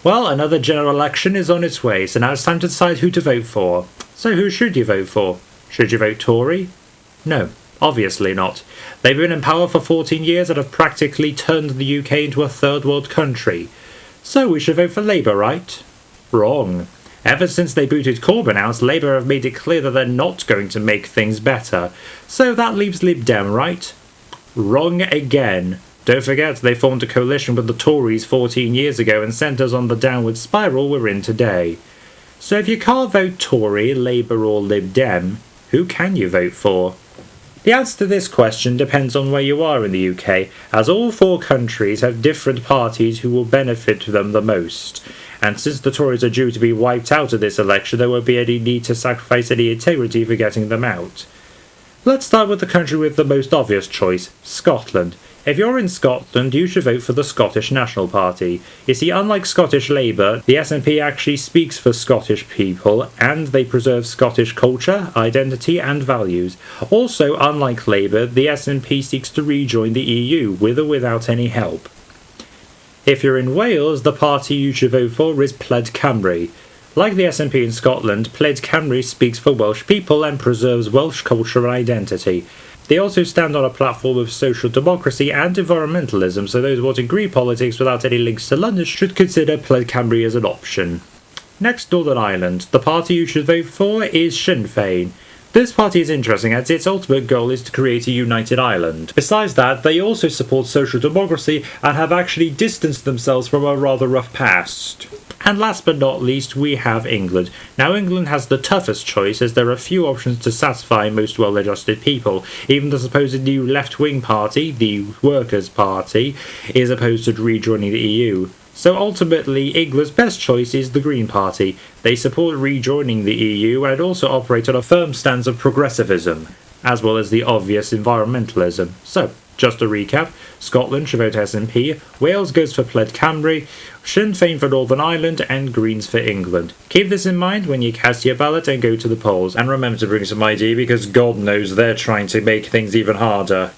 Well, another general election is on its way, so now it's time to decide who to vote for. So who should you vote for? Should you vote Tory? No, obviously not. They've been in power for 14 years and have practically turned the UK into a third world country. So we should vote for Labour, right? Wrong. Ever since they booted Corbyn out, Labour have made it clear that they're not going to make things better. So that leaves Lib Dem, right? Wrong again. Don't forget, they formed a coalition with the Tories 14 years ago and sent us on the downward spiral we're in today. So if you can't vote Tory, Labour or Lib Dem, who can you vote for? The answer to this question depends on where you are in the UK, as all four countries have different parties who will benefit them the most. And since the Tories are due to be wiped out of this election, there won't be any need to sacrifice any integrity for getting them out. Let's start with the country with the most obvious choice, Scotland. If you're in Scotland, you should vote for the Scottish National Party. You see, unlike Scottish Labour, the SNP actually speaks for Scottish people, and they preserve Scottish culture, identity and values. Also, unlike Labour, the SNP seeks to rejoin the EU, with or without any help. If you're in Wales, the party you should vote for is Plaid Cymru. Like the SNP in Scotland, Plaid Cymru speaks for Welsh people and preserves Welsh culture and identity. They also stand on a platform of social democracy and environmentalism, so those wanting green politics without any links to London should consider Plaid Cymru as an option. Next, Northern Ireland. The party you should vote for is Sinn Féin. This party is interesting as its ultimate goal is to create a united Ireland. Besides that, they also support social democracy and have actually distanced themselves from a rather rough past. And last but not least, we have England. Now, England has the toughest choice as there are few options to satisfy most well-adjusted people. Even the supposed new left-wing party, the Workers' Party, is opposed to rejoining the EU. So ultimately, England's best choice is the Green Party. They support rejoining the EU and also operate on a firm stance of progressivism, as well as the obvious environmentalism. So, just to recap, Scotland should vote SNP, Wales goes for Plaid Cymru, Sinn Féin for Northern Ireland, and Greens for England. Keep this in mind when you cast your ballot and go to the polls, and remember to bring some ID because God knows they're trying to make things even harder.